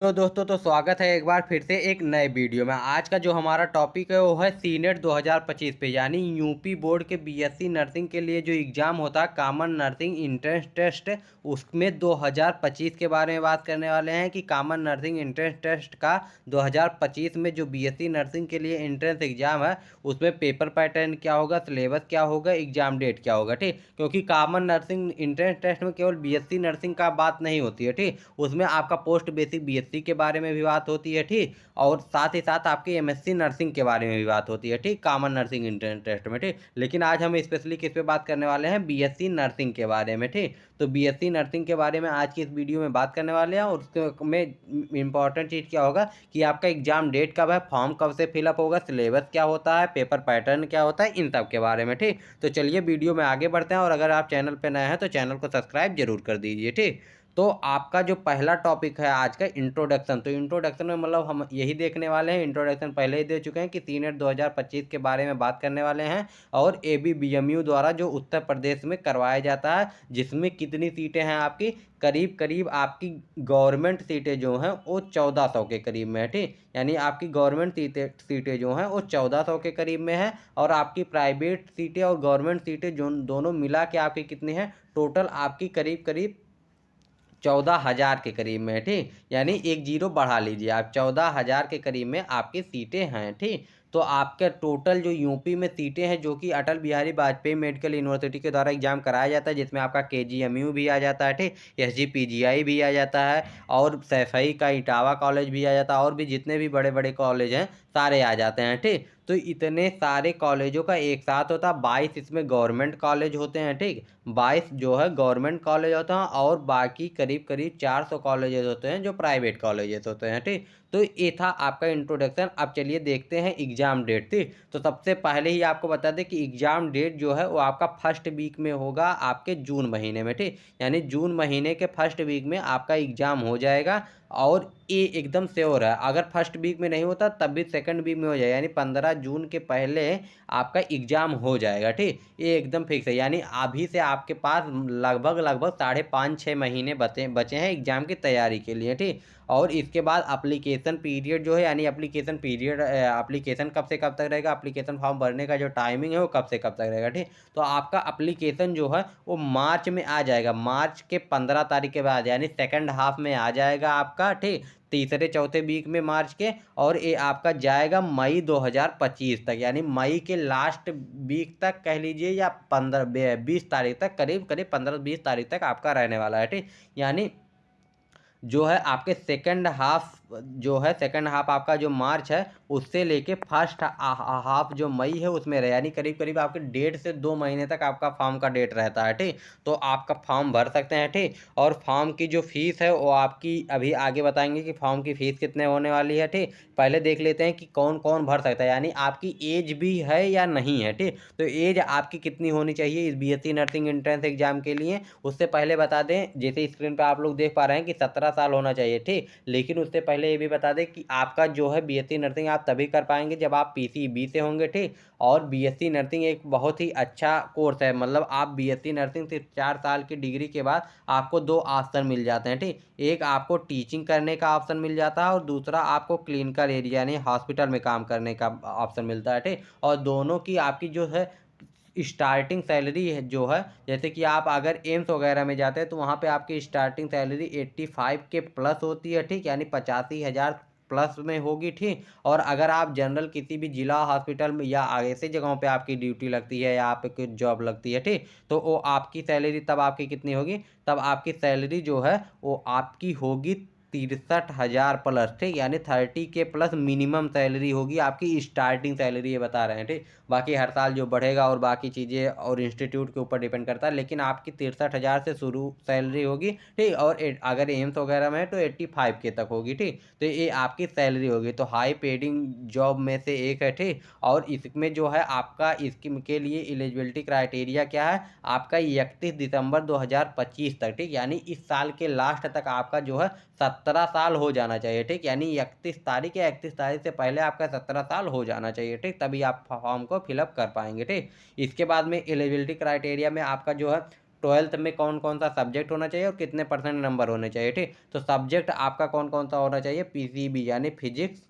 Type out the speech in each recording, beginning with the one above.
तो दोस्तों स्वागत है एक बार फिर से एक नए वीडियो में। आज का जो हमारा टॉपिक है वो है सीनेट 2025 पे, यानी यूपी बोर्ड के बीएससी नर्सिंग के लिए जो एग्ज़ाम होता है कॉमन नर्सिंग एंट्रेंस टेस्ट, उसमें 2025 के बारे में बात करने वाले हैं कि कॉमन नर्सिंग एंट्रेंस टेस्ट का 2025 में जो बीएससी नर्सिंग के लिए एंट्रेंस एग्ज़ाम है उसमें पेपर पैटर्न क्या होगा, सिलेबस क्या होगा, एग्ज़ाम डेट क्या होगा। ठीक, क्योंकि कॉमन नर्सिंग एंट्रेंस टेस्ट में केवल बीएससी नर्सिंग का बात नहीं होती है। ठीक, उसमें आपका पोस्ट बेसिक बीएससी के बारे में भी बात होती है। ठीक, और साथ ही साथ आपकी एमएससी नर्सिंग के बारे में भी बात होती है। ठीक, कॉमन नर्सिंग एंट्रेंस टेस्ट में। ठीक, लेकिन आज हम स्पेशली किस पे बात करने वाले हैं, बीएससी नर्सिंग के बारे में। ठीक, तो बीएससी नर्सिंग के बारे में आज की इस वीडियो में बात करने वाले हैं। और उसमें इंपॉर्टेंट चीज़ क्या होगा कि आपका एग्जाम डेट कब है, फॉर्म कब से फिलअप होगा, सिलेबस क्या होता है, पेपर पैटर्न क्या होता है, इन सब के बारे में। ठीक, तो चलिए वीडियो में आगे बढ़ते हैं। और अगर आप चैनल पर नए हैं तो चैनल को सब्सक्राइब जरूर कर दीजिए। ठीक, तो आपका जो पहला टॉपिक है आज का इंट्रोडक्शन, तो इंट्रोडक्शन में मतलब हम यही देखने वाले हैं। इंट्रोडक्शन पहले ही दे चुके हैं कि सीनेट 2025 के बारे में बात करने वाले हैं। और एबीबीएमयू द्वारा जो उत्तर प्रदेश में करवाया जाता है, जिसमें कितनी सीटें हैं आपकी, करीब करीब आपकी गवर्नमेंट सीटें जो हैं वो 1400 के करीब में है। ठीक, यानी आपकी गवर्नमेंट सीटें जो हैं वो 1400 के करीब में है। और आपकी प्राइवेट सीटें और गवर्नमेंट सीटें जो दोनों मिला के आपकी कितनी हैं, टोटल आपकी करीब करीब 14,000 के करीब में है। ठीक, यानी एक जीरो बढ़ा लीजिए आप, 14,000 के करीब में आपकी सीटें हैं। ठीक, तो आपके टोटल जो यूपी में सीटें हैं, जो कि अटल बिहारी वाजपेयी मेडिकल यूनिवर्सिटी के द्वारा एग्जाम कराया जाता है, जिसमें आपका केजीएमयू भी आ जाता है। ठीक, एसजीपीजीआई भी आ जाता है, और सैफई का इटावा कॉलेज भी आ जाता है, और भी जितने भी बड़े बड़े कॉलेज हैं सारे आ जाते हैं। ठीक, तो इतने सारे कॉलेजों का एक साथ होता है 22 इसमें गवर्नमेंट कॉलेज होते हैं। ठीक, 22 जो है गवर्नमेंट कॉलेज होता है, और बाकी करीब करीब 400 कॉलेजेस होते हैं जो प्राइवेट कॉलेजेस होते हैं। ठीक, तो ये था आपका इंट्रोडक्शन। अब चलिए देखते हैं एग्जाम डेट। ठीक, तो सबसे पहले ही आपको बता दें कि एग्जाम डेट जो है वो आपका फर्स्ट वीक में होगा, आपके जून महीने में। ठीक, यानी जून महीने के फर्स्ट वीक में आपका एग्जाम हो जाएगा। और ये एकदम श्योर है, अगर फर्स्ट वीक में नहीं होता तब भी सेकंड वीक में हो जाएगा, यानी 15 जून के पहले आपका एग्जाम हो जाएगा। ठीक, ये एकदम फिक्स है। यानी अभी से आपके पास लगभग लगभग 5.5-6 महीने बचे हैं एग्जाम की तैयारी के लिए। ठीक, और इसके बाद एप्लीकेशन पीरियड जो है, यानी एप्लीकेशन पीरियड, एप्लीकेशन कब से कब तक रहेगा, एप्लीकेशन फॉर्म भरने का जो टाइमिंग है वो कब से कब तक रहेगा। ठीक, तो आपका एप्लीकेशन जो है वो मार्च में आ जाएगा, मार्च के 15 तारीख के बाद, यानी सेकंड हाफ में आ जाएगा आपका। ठीक, तीसरे चौथे वीक में मार्च के। और ये आपका जाएगा मई 2025 तक, यानी मई के लास्ट वीक तक कह लीजिए, या 15-20 तारीख तक, करीब करीब 15-20 तारीख तक आपका रहने वाला है। ठीक, यानी जो है आपके सेकंड हाफ, जो है सेकंड हाफ आपका जो मार्च है उससे लेके फर्स्ट हाफ जो मई है उसमें रहे, यानी करीब करीब आपके 1.5 से 2 महीने तक आपका फॉर्म का डेट रहता है। ठीक, तो आपका फॉर्म भर सकते हैं। ठीक, और फॉर्म की जो फीस है वो आपकी अभी आगे बताएंगे कि फॉर्म की फ़ीस कितने होने वाली है। ठीक, पहले देख लेते हैं कि कौन कौन भर सकता है, यानी आपकी एज भी है या नहीं है। ठीक, तो एज आपकी कितनी होनी चाहिए इस बीएससी नर्सिंग एंट्रेंस एग्जाम के लिए, उससे पहले बता दें, जैसे स्क्रीन पर आप लोग देख पा रहे हैं कि 17 साल होना चाहिए। ठीक, लेकिन उससे पहले ये भी बता दें कि आपका जो है बीएससी नर्सिंग आप तभी कर पाएंगे जब आप पीसीबी से होंगे। ठीक, और बीएससी नर्सिंग एक बहुत ही अच्छा कोर्स है, मतलब आप बीएससी नर्सिंग सिर्फ 4 साल की डिग्री के बाद आपको 2 ऑप्शन मिल जाते हैं। ठीक, एक आपको टीचिंग करने का ऑप्शन मिल जाता है, और दूसरा आपको क्लिनिकल एरिया यानी हॉस्पिटल में काम करने का ऑप्शन मिलता है। ठीक, और दोनों की आपकी जो है स्टार्टिंग सैलरी है जो है, जैसे कि आप अगर एम्स वगैरह में जाते हैं तो वहाँ पे आपकी स्टार्टिंग सैलरी 85 के प्लस होती है। ठीक, यानी 85,000 प्लस में होगी। ठीक, और अगर आप जनरल किसी भी जिला हॉस्पिटल में या ऐसे जगहों पे आपकी ड्यूटी लगती है या आपकी जॉब लगती है, ठीक, तो वो आपकी सैलरी तब आपकी कितनी होगी, तब आपकी सैलरी जो है वो आपकी होगी 63,000 प्लस। ठीक, यानी 30 के प्लस मिनिमम सैलरी होगी आपकी, स्टार्टिंग सैलरी ये बता रहे हैं। ठीक, बाकी हर साल जो बढ़ेगा और बाकी चीज़ें और इंस्टीट्यूट के ऊपर डिपेंड करता है, लेकिन आपकी 63,000 से शुरू सैलरी होगी। ठीक, और अगर एम्स वगैरह में है तो 85 के तक होगी। ठीक, तो ये आपकी सैलरी होगी, तो हाई पेडिंग जॉब में से एक है। ठीक, और इसमें जो है आपका इसके लिए एलिजिबिलिटी क्राइटेरिया क्या है, आपका 31 दिसंबर 2025 तक। ठीक, यानी इस साल के लास्ट तक आपका जो है 17 साल हो जाना चाहिए। ठीक, यानी 31 तारीख या 31 तारीख से पहले आपका 17 साल हो जाना चाहिए। ठीक, तभी आप फॉर्म को फिलअप कर पाएंगे। ठीक, इसके बाद में एलिजिबिलिटी क्राइटेरिया में आपका जो है ट्वेल्थ में कौन कौन सा सब्जेक्ट होना चाहिए और कितने % नंबर होने चाहिए, ठीक। तो सब्जेक्ट आपका कौन कौन सा होना चाहिए, पीसीबी यानी फिजिक्स,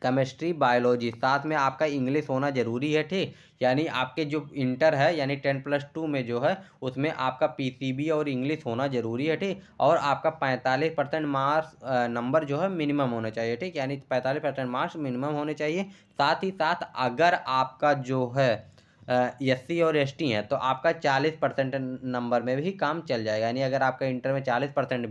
केमिस्ट्री, बायोलॉजी, साथ में आपका इंग्लिश होना ज़रूरी है, ठीक। यानी आपके जो इंटर है यानी 10+2 में जो है उसमें आपका पीसीबी और इंग्लिश होना ज़रूरी है, ठीक। और आपका 45% मार्क्स नंबर जो है मिनिमम होना चाहिए, ठीक। यानी 45% मार्क्स मिनिमम होने चाहिए। साथ ही साथ अगर आपका जो है एससी और एसटी हैं तो आपका 40% नंबर में भी काम चल जाएगा। यानी अगर आपका इंटर में 40%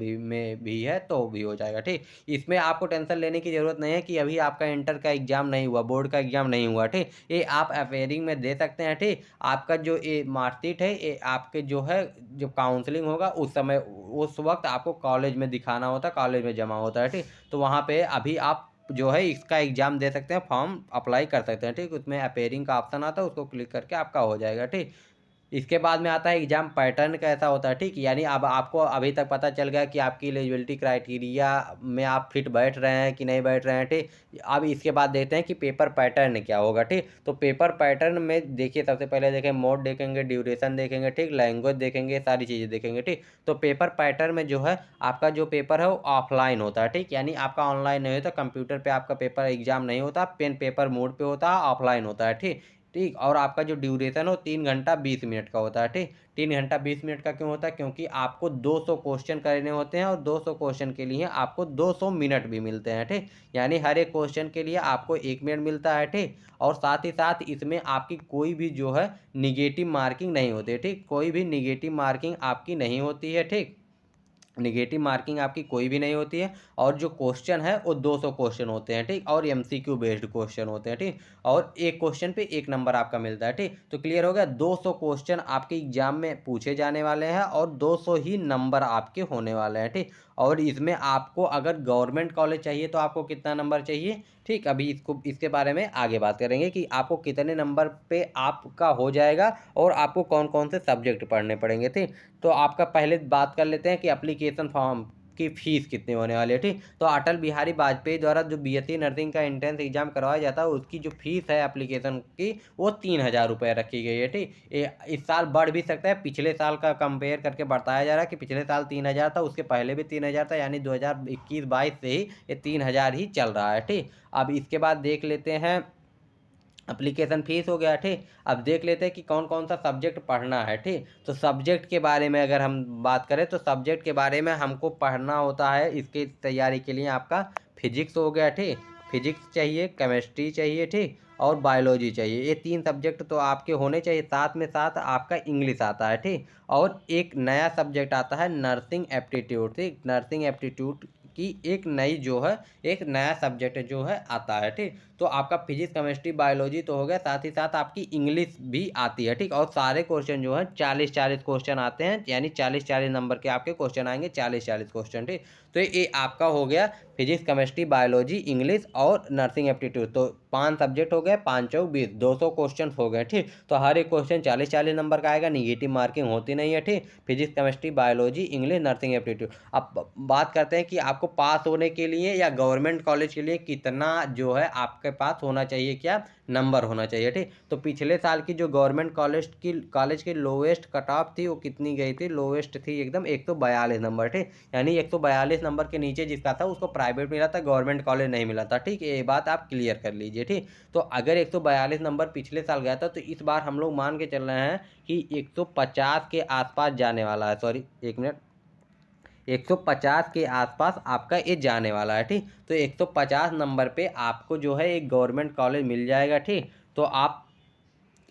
भी है तो भी हो जाएगा, ठीक। इसमें आपको टेंशन लेने की ज़रूरत नहीं है कि अभी आपका इंटर का एग्ज़ाम नहीं हुआ, बोर्ड का एग्ज़ाम नहीं हुआ, ठीक। ये आप अपेयरिंग में दे सकते हैं, ठीक। आपका जो ये मार्कशीट है ये आपके जो है जो काउंसलिंग होगा उस समय उस वक्त आपको कॉलेज में दिखाना होता है, कॉलेज में जमा होता है, ठीक। तो वहाँ पे अभी आप जो है इसका एग्ज़ाम दे सकते हैं, फॉर्म अप्लाई कर सकते हैं, ठीक। उसमें अपेयरिंग का ऑप्शन आता है, उसको क्लिक करके आपका हो जाएगा, ठीक। इसके बाद में आता है एग्ज़ाम पैटर्न कैसा होता है, ठीक। यानी अब आपको अभी तक पता चल गया कि आपकी एलिजिबिलिटी क्राइटेरिया में आप फिट बैठ रहे हैं कि नहीं बैठ रहे हैं, ठीक। अब इसके बाद देखते हैं कि पेपर पैटर्न क्या होगा, ठीक। तो पेपर पैटर्न में देखिए सबसे पहले देखें मोड देखेंगे, ड्यूरेशन देखेंगे, ठीक, लैंग्वेज देखेंगे, सारी चीज़ें देखेंगे, ठीक। तो पेपर पैटर्न में जो है आपका जो पेपर है वो ऑफलाइन होता है, ठीक। यानी आपका ऑनलाइन नहीं होता, कंप्यूटर पे आपका पेपर एग्ज़ाम नहीं होता, पेन पेपर मोड पे होता है, ऑफलाइन होता है, ठीक। ठीक, और आपका जो ड्यूरेशन हो 3 घंटा 20 मिनट का होता है, ठीक। 3 घंटा 20 मिनट का क्यों होता है, क्योंकि आपको 200 क्वेश्चन करने होते हैं और 200 क्वेश्चन के लिए आपको 200 मिनट भी मिलते हैं, ठीक। यानी हर एक क्वेश्चन के लिए आपको 1 मिनट मिलता है, ठीक। और साथ ही साथ इसमें आपकी कोई भी जो है निगेटिव मार्किंग नहीं होती है, ठीक। कोई भी निगेटिव मार्किंग आपकी नहीं होती है, ठीक। नेगेटिव मार्किंग आपकी कोई भी नहीं होती है। और जो क्वेश्चन है वो 200 क्वेश्चन होते हैं, ठीक। और एमसीक्यू बेस्ड क्वेश्चन होते हैं, ठीक। और एक क्वेश्चन पे 1 नंबर आपका मिलता है, ठीक। तो क्लियर हो गया, 200 क्वेश्चन आपके एग्जाम में पूछे जाने वाले हैं और 200 ही नंबर आपके होने वाले हैं, ठीक। और इसमें आपको अगर गवर्नमेंट कॉलेज चाहिए तो आपको कितना नंबर चाहिए, ठीक। अभी इसके बारे में आगे बात करेंगे कि आपको कितने नंबर पे आपका हो जाएगा और आपको कौन कौन से सब्जेक्ट पढ़ने पड़ेंगे, ठीक। तो आपका पहले बात कर लेते हैं कि एप्लीकेशन फॉर्म की फ़ीस कितनी होने वाली है, ठीक। तो अटल बिहारी वाजपेयी द्वारा जो बीएससी नर्सिंग का एंट्रेंस एग्ज़ाम करवाया जाता है उसकी जो फ़ीस है एप्लीकेशन की वो 3000 रुपये रखी गई है, ठीक। इस साल बढ़ भी सकता है, पिछले साल का कंपेयर करके बताया जा रहा है कि पिछले साल 3000 था, उसके पहले भी 3000 था, यानी 2021-22 से ही ये 3000 ही चल रहा है, ठीक। अब इसके बाद देख लेते हैं एप्लीकेशन फ़ीस हो गया, ठीक। अब देख लेते हैं कि कौन कौन सा सब्जेक्ट पढ़ना है, ठीक। तो सब्जेक्ट के बारे में अगर हम बात करें तो सब्जेक्ट के बारे में हमको पढ़ना होता है इसकी तैयारी के लिए आपका फिजिक्स हो गया, ठीक। फिजिक्स चाहिए, केमिस्ट्री चाहिए, ठीक, और बायोलॉजी चाहिए। ये 3 सब्जेक्ट तो आपके होने चाहिए, साथ में साथ आपका इंग्लिश आता है, ठीक। और एक नया सब्जेक्ट आता है नर्सिंग एप्टीट्यूड, ठीक। नर्सिंग एप्टीट्यूड की एक नई जो है एक नया सब्जेक्ट जो है आता है, ठीक। तो आपका फिजिक्स, केमिस्ट्री, बायोलॉजी तो हो गया, साथ ही साथ आपकी इंग्लिश भी आती है, ठीक। और सारे क्वेश्चन जो है 40-40 क्वेश्चन आते हैं, यानी 40-40 नंबर के आपके क्वेश्चन आएंगे, 40-40 क्वेश्चन, ठीक। तो ये आपका हो गया फिजिक्स, केमिस्ट्री, बायोलॉजी, इंग्लिश और नर्सिंग एप्टीट्यूड। तो 5 सब्जेक्ट हो गए, 5 चौक 20, 200 क्वेश्चन हो गए, ठीक। तो हर एक क्वेश्चन 40-40 नंबर का आएगा, निगेटिव मार्किंग होती नहीं है, ठीक। Physics, chemistry, biology, English, nursing aptitude. अब बात करते हैं कि आपको पास होने के लिए या गवर्नमेंट कॉलेज के लिए कितना जो है आपके पास होना चाहिए, क्या नंबर होना चाहिए, ठीक। तो पिछले साल की जो गवर्नमेंट कॉलेज की लोवेस्ट कट ऑफ थी वो कितनी गई थी, लोवेस्ट थी एकदम 142 नंबर, ठीक। यानी 142 नंबर के नीचे जिसका था उसको प्राइवेट मिला था, गवर्नमेंट कॉलेज नहीं मिला था, ठीक। ये बात आप क्लियर कर लीजिए, ठीक। तो अगर 142 नंबर पिछले साल गया था तो इस बार हम लोग मान के चल रहे हैं कि 150 के आसपास जाने वाला है, सॉरी 1 मिनट, 150 के आसपास आपका ये जाने वाला है, ठीक। तो 150 नंबर पे आपको जो है एक गवर्नमेंट कॉलेज मिल जाएगा, ठीक। तो आप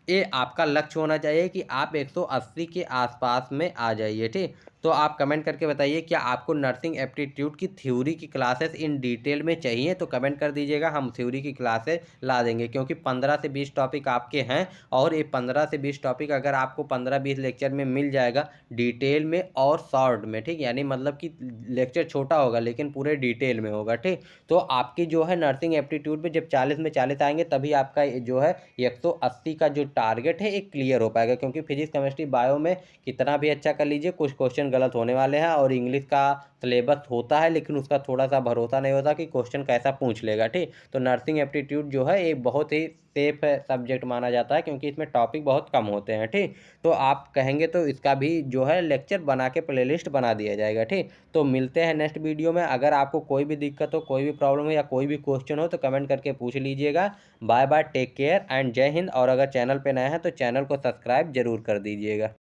ये आपका लक्ष्य होना चाहिए कि आप 180 के आसपास में आ जाइए, ठीक। तो आप कमेंट करके बताइए क्या आपको नर्सिंग एप्टीट्यूड की थ्योरी की क्लासेस इन डिटेल में चाहिए, तो कमेंट कर दीजिएगा, हम थ्योरी की क्लासेस ला देंगे, क्योंकि 15 से 20 टॉपिक आपके हैं। और ये 15 से 20 टॉपिक अगर आपको 15-20 लेक्चर में मिल जाएगा डिटेल में और शॉर्ट में, ठीक। यानी मतलब कि लेक्चर छोटा होगा लेकिन पूरे डिटेल में होगा, ठीक। तो आपकी जो है नर्सिंग एप्टीट्यूड में जब 40 में 40 आएंगे तभी आपका जो है 180 का जो टारगेट है एक क्लियर हो पाएगा, क्योंकि फिजिक्स, केमिस्ट्री, बायो में कितना भी अच्छा कर लीजिए कुछ क्वेश्चन गलत होने वाले हैं। और इंग्लिश का सिलेबस होता है लेकिन उसका थोड़ा सा भरोसा नहीं होता कि क्वेश्चन कैसा पूछ लेगा। ठीक, तो नर्सिंग एप्टीट्यूड जो है एक बहुत ही सेफ सब्जेक्ट माना जाता है क्योंकि इसमें टॉपिक बहुत कम होते हैं। ठीक, तो आप कहेंगे तो इसका भी जो है लेक्चर बना के प्लेलिस्ट बना दिया जाएगा। ठीक, तो मिलते हैं नेक्स्ट वीडियो में। अगर आपको कोई भी दिक्कत हो, कोई भी प्रॉब्लम हो या कोई भी क्वेश्चन हो तो कमेंट करके पूछ लीजिएगा। Bye bye, take care and जय हिंद। और अगर चैनल पे नए हैं तो चैनल को सब्सक्राइब जरूर कर दीजिएगा।